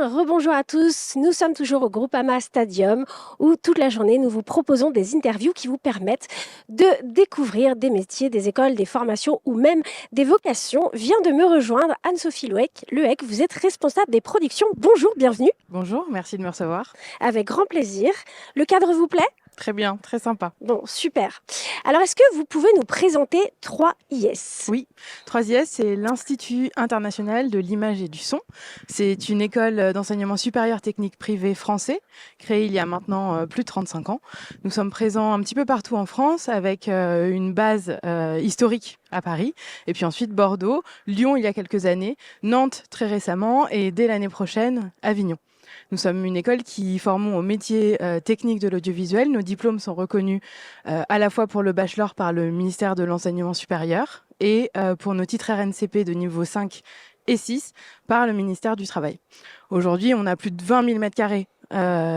rebonjour à tous. Nous sommes toujours au Groupama Stadium où toute la journée nous vous proposons des interviews qui vous permettent de découvrir des métiers, des écoles, des formations ou même des vocations. Vient de me rejoindre Anne-Sophie Lehec. Vous êtes responsable des productions. Bonjour, bienvenue. Bonjour, merci de me recevoir. Avec grand plaisir. Le cadre vous plaît? Très bien, très sympa. Bon, super. Alors, est-ce que vous pouvez nous présenter 3IS? Oui, 3IS, c'est l'Institut international de l'image et du son. C'est une école d'enseignement supérieur technique privé français, créée il y a maintenant plus de 35 ans. Nous sommes présents un petit peu partout en France, avec une base historique à Paris, et puis ensuite Bordeaux, Lyon il y a quelques années, Nantes très récemment, et dès l'année prochaine, Avignon. Nous sommes une école qui formons au métier technique de l'audiovisuel. Nos diplômes sont reconnus à la fois pour le bachelor par le ministère de l'Enseignement supérieur et pour nos titres RNCP de niveau 5 et 6 par le ministère du Travail. Aujourd'hui, on a plus de 20 000 mètres carrés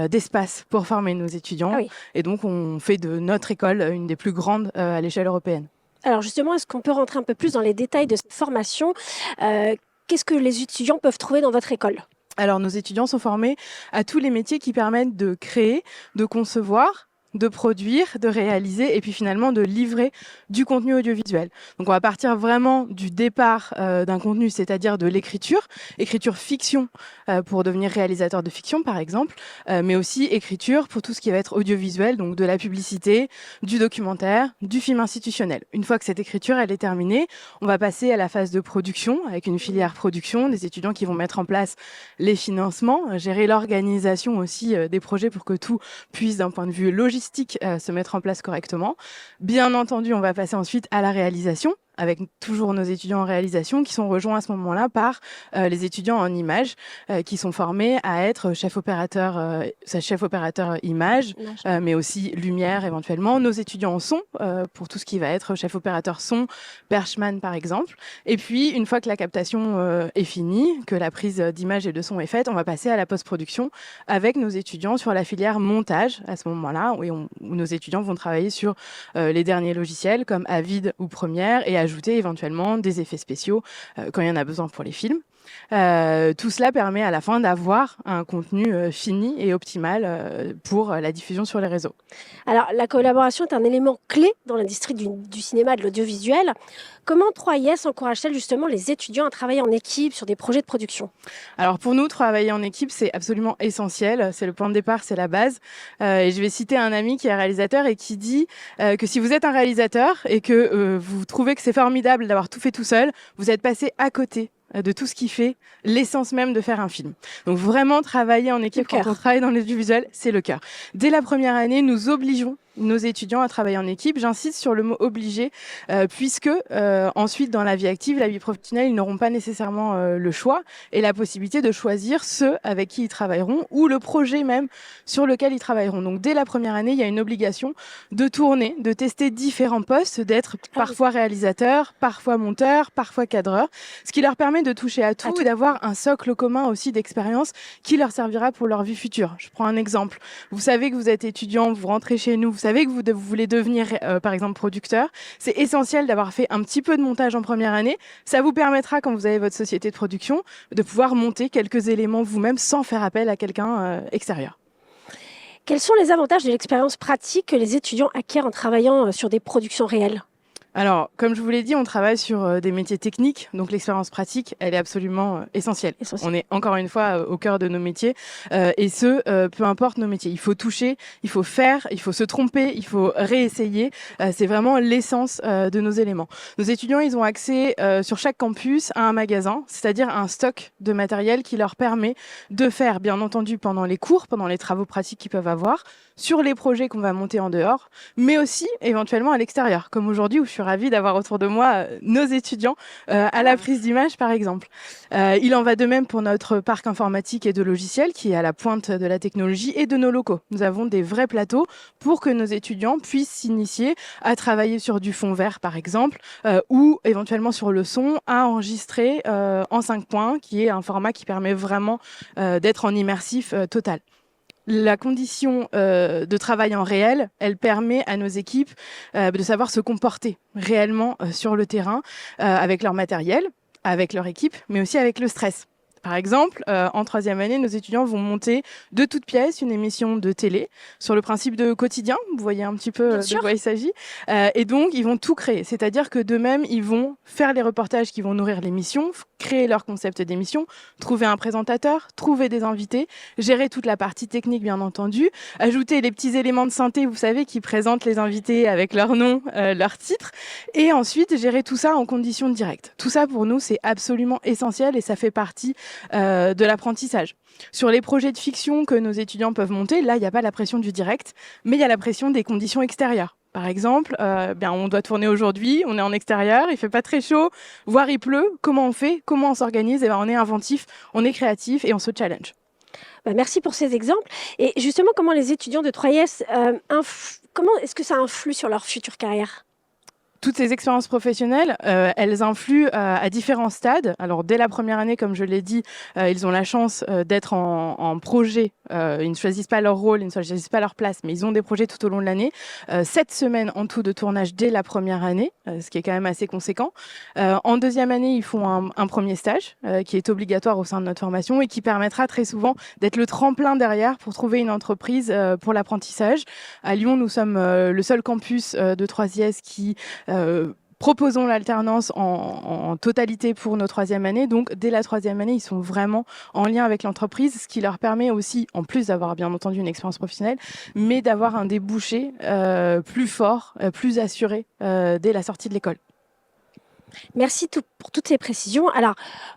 d'espace pour former nos étudiants. Ah oui. Et donc, on fait de notre école une des plus grandes à l'échelle européenne. Alors justement, est-ce qu'on peut rentrer un peu plus dans les détails de cette formation? Qu'est-ce que les étudiants peuvent trouver dans votre école? Alors, nos étudiants sont formés à tous les métiers qui permettent de créer, de concevoir, de produire, de réaliser et puis finalement de livrer du contenu audiovisuel. Donc on va partir vraiment du départ d'un contenu, c'est-à-dire de l'écriture fiction pour devenir réalisateur de fiction par exemple, mais aussi écriture pour tout ce qui va être audiovisuel, donc de la publicité, du documentaire, du film institutionnel. Une fois que cette écriture elle est terminée, on va passer à la phase de production avec une filière production, des étudiants qui vont mettre en place les financements, gérer l'organisation aussi des projets pour que tout puisse d'un point de vue logistique se mettre en place correctement. Bien entendu, on va passer ensuite à la réalisation, avec toujours nos étudiants en réalisation qui sont rejoints à ce moment-là par les étudiants en images qui sont formés à être chef opérateur image, mais aussi lumière éventuellement. Nos étudiants en son pour tout ce qui va être chef opérateur son, perchman par exemple. Et puis, une fois que la captation est finie, que la prise d'image et de son est faite, on va passer à la post-production avec nos étudiants sur la filière montage à ce moment-là, où nos étudiants vont travailler sur les derniers logiciels comme Avid ou Premiere et ajouter éventuellement des effets spéciaux quand il y en a besoin pour les films. Tout cela permet à la fin d'avoir un contenu fini et optimal pour la diffusion sur les réseaux. Alors, la collaboration est un élément clé dans l'industrie du cinéma et de l'audiovisuel. Comment 3IS encourage-t-elle justement les étudiants à travailler en équipe sur des projets de production? Alors pour nous, travailler en équipe, c'est absolument essentiel. C'est le point de départ, c'est la base. Et je vais citer un ami qui est réalisateur et qui dit que si vous êtes un réalisateur et que vous trouvez que c'est formidable d'avoir tout fait tout seul, vous êtes passé à côté de tout ce qui fait l'essence même de faire un film. Donc vraiment travailler en équipe quand on travaille dans l'audiovisuel, c'est le cœur. Dès la première année, nous obligeons nos étudiants à travailler en équipe. J'insiste sur le mot obligé, puisque ensuite dans la vie active, la vie professionnelle, ils n'auront pas nécessairement le choix et la possibilité de choisir ceux avec qui ils travailleront ou le projet même sur lequel ils travailleront. Donc dès la première année, il y a une obligation de tourner, de tester différents postes, d'être parfois réalisateur, parfois monteur, parfois cadreur, ce qui leur permet de toucher à tout et d'avoir un socle commun aussi d'expérience qui leur servira pour leur vie future. Je prends un exemple. Vous savez que vous êtes étudiant, vous rentrez chez nous, vous savez que vous voulez devenir, par exemple, producteur. C'est essentiel d'avoir fait un petit peu de montage en première année. Ça vous permettra, quand vous avez votre société de production, de pouvoir monter quelques éléments vous-même sans faire appel à quelqu'un extérieur. Quels sont les avantages de l'expérience pratique que les étudiants acquièrent en travaillant sur des productions réelles? Alors, comme je vous l'ai dit, on travaille sur des métiers techniques, donc l'expérience pratique, elle est absolument essentielle. On est encore une fois au cœur de nos métiers, et peu importe nos métiers. Il faut toucher, il faut faire, il faut se tromper, il faut réessayer. C'est vraiment l'essence de nos éléments. Nos étudiants, ils ont accès sur chaque campus à un magasin, c'est-à-dire un stock de matériel qui leur permet de faire, bien entendu, pendant les cours, pendant les travaux pratiques qu'ils peuvent avoir, sur les projets qu'on va monter en dehors, mais aussi éventuellement à l'extérieur, comme aujourd'hui où je suis ravie d'avoir autour de moi nos étudiants à la prise d'image par exemple. Il en va de même pour notre parc informatique et de logiciels qui est à la pointe de la technologie et de nos locaux. Nous avons des vrais plateaux pour que nos étudiants puissent s'initier à travailler sur du fond vert par exemple ou éventuellement sur le son à enregistrer en 5 points qui est un format qui permet vraiment d'être en immersif total. La condition de travail en réel, elle permet à nos équipes de savoir se comporter réellement sur le terrain avec leur matériel, avec leur équipe, mais aussi avec le stress. Par exemple, en troisième année, nos étudiants vont monter de toutes pièces une émission de télé sur le principe de quotidien. Vous voyez un petit peu de quoi il s'agit. Et donc, ils vont tout créer. C'est-à-dire que d'eux-mêmes, ils vont faire les reportages qui vont nourrir l'émission, créer leur concept d'émission, trouver un présentateur, trouver des invités, gérer toute la partie technique, bien entendu, ajouter les petits éléments de synthé, vous savez, qui présentent les invités avec leur nom, leur titre, et ensuite gérer tout ça en conditions directes. Tout ça, pour nous, c'est absolument essentiel et ça fait partie de l'apprentissage. Sur les projets de fiction que nos étudiants peuvent monter, là, il n'y a pas la pression du direct, mais il y a la pression des conditions extérieures. Par exemple, on doit tourner aujourd'hui, on est en extérieur, il fait pas très chaud, voire il pleut. Comment on fait? Comment on s'organise? On est inventif, on est créatif et on se challenge. Merci pour ces exemples. Et justement, comment les étudiants de 3IS, comment est-ce que ça influe sur leur future carrière? Toutes ces expériences professionnelles, elles influent à différents stades. Alors, dès la première année, comme je l'ai dit, ils ont la chance d'être en projet. Ils ne choisissent pas leur rôle, ils ne choisissent pas leur place, mais ils ont des projets tout au long de l'année. 7 semaines en tout de tournage dès la première année, ce qui est quand même assez conséquent. En deuxième année, ils font un premier stage qui est obligatoire au sein de notre formation et qui permettra très souvent d'être le tremplin derrière pour trouver une entreprise pour l'apprentissage. À Lyon, nous sommes le seul campus de 3IS qui proposons l'alternance en totalité pour nos troisième années. Donc, dès la troisième année, ils sont vraiment en lien avec l'entreprise, ce qui leur permet aussi, en plus d'avoir bien entendu une expérience professionnelle, mais d'avoir un débouché plus fort, plus assuré dès la sortie de l'école. Merci pour toutes ces précisions. Alors,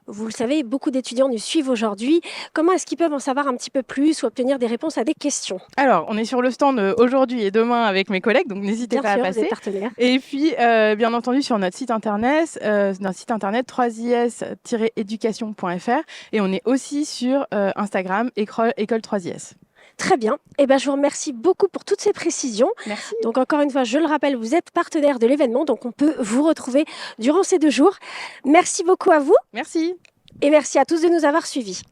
vous le savez, beaucoup d'étudiants nous suivent aujourd'hui. Comment est-ce qu'ils peuvent en savoir un petit peu plus ou obtenir des réponses à des questions? Alors, on est sur le stand aujourd'hui et demain avec mes collègues, donc n'hésitez pas à passer. Vous êtes partenaires. Et puis, bien entendu, sur notre site internet 3is-education.fr, et on est aussi sur Instagram, école 3is. Très bien. Je vous remercie beaucoup pour toutes ces précisions. Merci. Donc, encore une fois, je le rappelle, vous êtes partenaire de l'événement, donc on peut vous retrouver durant ces 2 jours. Merci beaucoup à vous. Merci. Et merci à tous de nous avoir suivis.